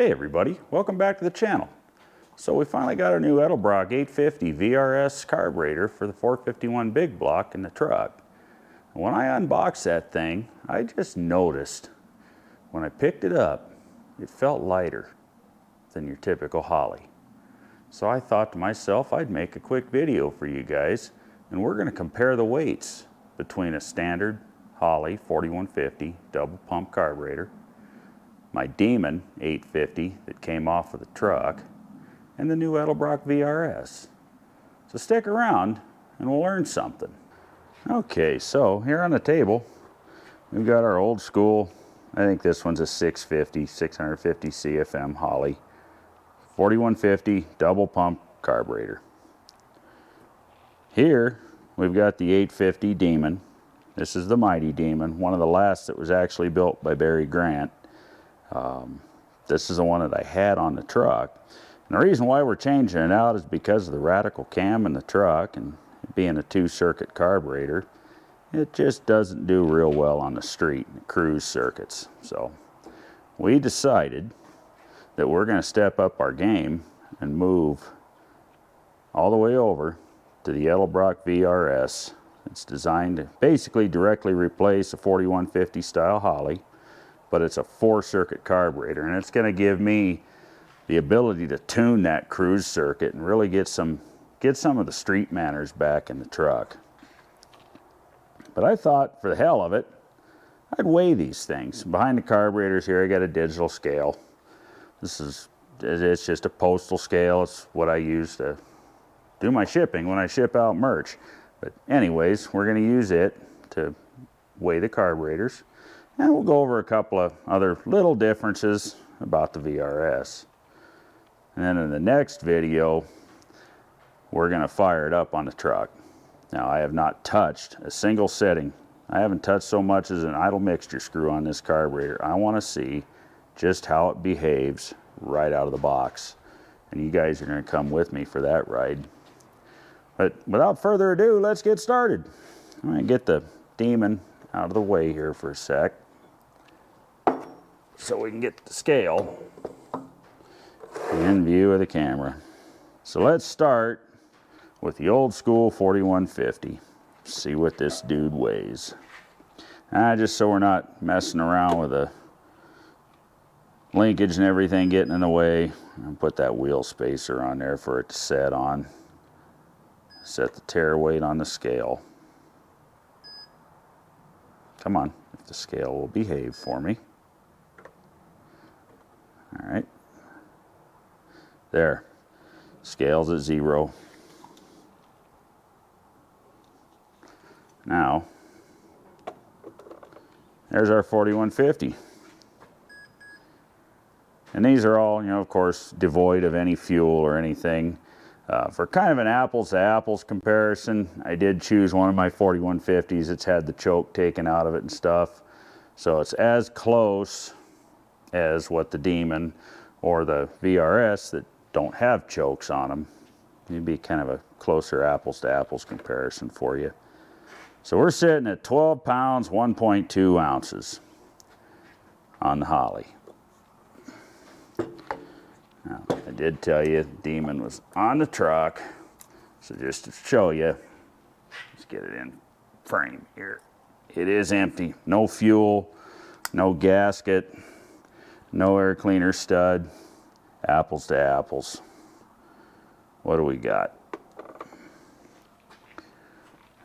Hey everybody, welcome back to the channel. So we finally got our new Edelbrock 850 VRS carburetor for the 451 big block in the truck. And when I unboxed that thing, I just noticed when I picked it up, it felt lighter than your typical Holley. So I thought to myself I'd make a quick video for you guys, and we're going to compare the weights between a standard Holley 4150 double pump carburetor, my Demon 850 that came off of the truck, and the new Edelbrock VRS. So stick around and we'll learn something. Okay, so here on the table we've got our old school, I think this one's a 650 CFM Holley 4150 double pump carburetor. Here we've got the 850 Demon. This is the Mighty Demon, one of the last that was actually built by Barry Grant. This is the one that I had on the truck. And the reason why we're changing it out is because of the radical cam in the truck, and being a 2-circuit carburetor, it just doesn't do real well on the street, cruise circuits. So we decided that we're going to step up our game and move all the way over to the Edelbrock VRS. It's designed to basically directly replace a 4150 style Holley, but it's a 4-circuit carburetor, and it's going to give me the ability to tune that cruise circuit and really get some of the street manners back in the truck. But I thought, for the hell of it, I'd weigh these things. Behind the carburetors here, I got a digital scale. It's just a postal scale. It's what I use to do my shipping when I ship out merch. But anyways, we're going to use it to weigh the carburetors. And we'll go over a couple of other little differences about the VRS. And then in the next video, we're going to fire it up on the truck. Now, I have not touched a single setting. I haven't touched so much as an idle mixture screw on this carburetor. I want to see just how it behaves right out of the box. And you guys are going to come with me for that ride. But without further ado, let's get started. I'm going to get the Demon out of the way here for a sec, so we can get the scale in view of the camera. So let's start with the old school 4150. See what this dude weighs. Just so we're not messing around with the linkage and everything getting in the way, I'll put that wheel spacer on there for it to set on. Set the tare weight on the scale. Come on, if the scale will behave for me. All right. There. Scale's at 0. Now, there's our 4150. And these are all, of course, devoid of any fuel or anything. For kind of an apples-to-apples comparison, I did choose one of my 4150s. It's had the choke taken out of it and stuff. So it's as close as what the Demon or the VRS that don't have chokes on them. It'd be kind of a closer apples-to-apples comparison for you. So we're sitting at 12 pounds, 1.2 ounces on the Holley. Now, I did tell you Demon was on the truck, so just to show you, let's get it in frame here. It is empty, no fuel, no gasket, no air cleaner stud, apples to apples. What do we got?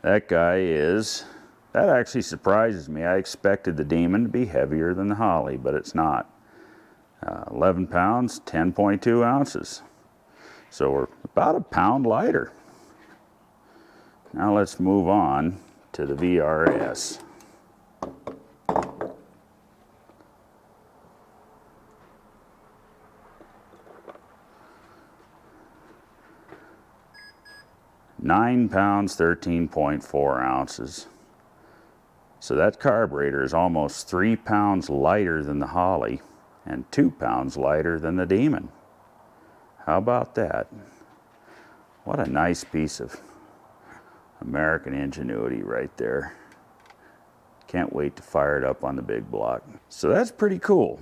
That guy that actually surprises me. I expected the Demon to be heavier than the Holley, but it's not. 11 pounds, 10.2 ounces. So we're about a pound lighter. Now let's move on to the VRS. £9 pounds, 13.4 ounces. So that carburetor is almost 3 pounds lighter than the Holley and 2 pounds lighter than the Demon. How about that? What a nice piece of American ingenuity right there. Can't wait to fire it up on the big block. So that's pretty cool.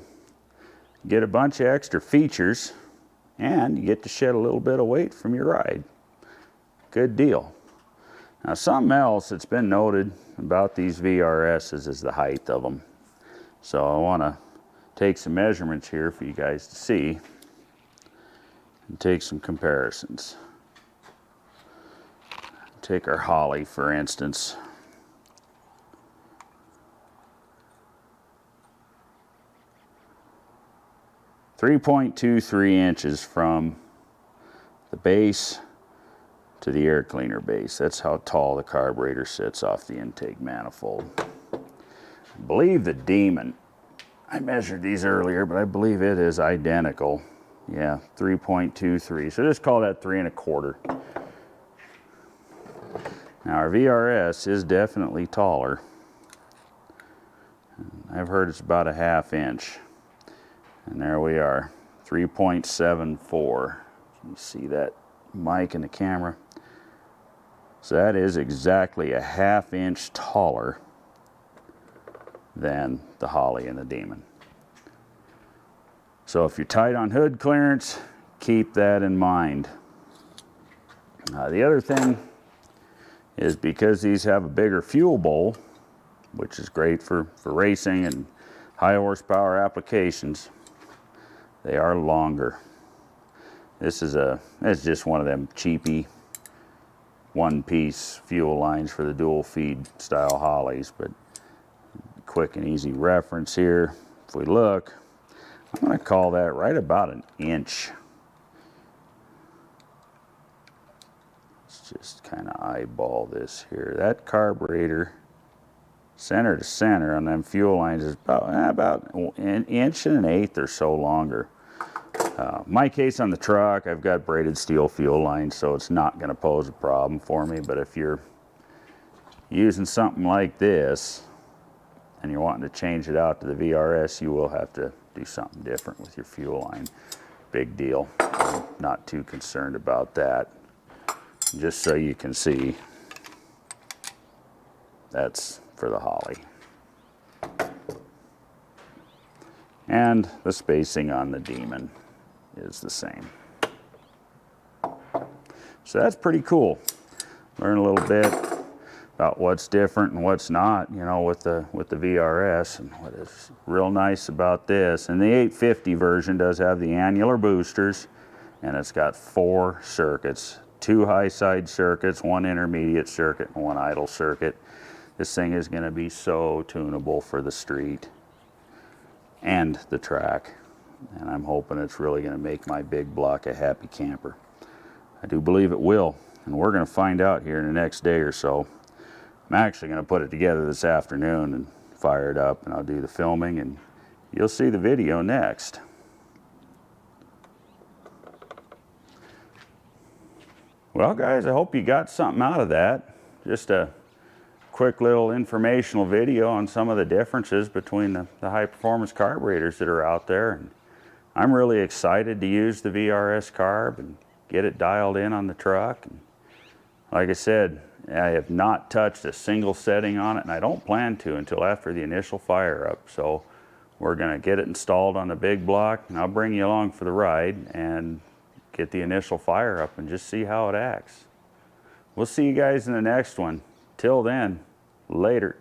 get a bunch of extra features, and you get to shed a little bit of weight from your ride. Good deal. Now, something else that's been noted about these VRSs is the height of them. So I want to take some measurements here for you guys to see and take some comparisons. Take our Holley, for instance. .23 inches from the base to the air cleaner base. That's how tall the carburetor sits off the intake manifold. I believe the Demon, I measured these earlier, but I believe it is identical. Yeah, 3.23. So just call that 3 1/4. Now our VRS is definitely taller. I've heard it's about a 1/2 inch. And there we are, 3.74. You see that mic in the camera? So that is exactly a 1/2 inch taller than the Holley and the Demon. So if you're tight on hood clearance, keep that in mind. The other thing is, because these have a bigger fuel bowl, which is great for racing and high horsepower applications, they are longer. This is it's just one of them cheapy one-piece fuel lines for the dual feed style Holleys, but quick and easy reference here. If we look, I'm going to call that right about 1 inch. Let's just kind of eyeball this here. That carburetor, center to center on them fuel lines, is about 1 inch and 1/8 or so longer. My case on the truck, I've got braided steel fuel lines, so it's not going to pose a problem for me. But if you're using something like this and you're wanting to change it out to the VRS, you will have to do something different with your fuel line. Big deal. I'm not too concerned about that. Just so you can see, that's for the Holley. And the spacing on the Demon is the same. So that's pretty cool. Learn a little bit about what's different and what's not, you know, with the VRS. And what is real nice about this, and the 850 version does have the annular boosters, and it's got 4 circuits, 2 high side circuits, 1 intermediate circuit, and 1 idle circuit. This thing is going to be so tunable for the street and the track, and I'm hoping it's really going to make my big block a happy camper. I do believe it will, and we're going to find out here in the next day or so. I'm actually going to put it together this afternoon and fire it up, and I'll do the filming, and you'll see the video next. Well, guys, I hope you got something out of that. Just a quick little informational video on some of the differences between the high performance carburetors that are out there. And I'm really excited to use the VRS carb and get it dialed in on the truck. And like I said, I have not touched a single setting on it, and I don't plan to until after the initial fire up. So we're going to get it installed on the big block, and I'll bring you along for the ride and get the initial fire up and just see how it acts. We'll see you guys in the next one. Till then, later.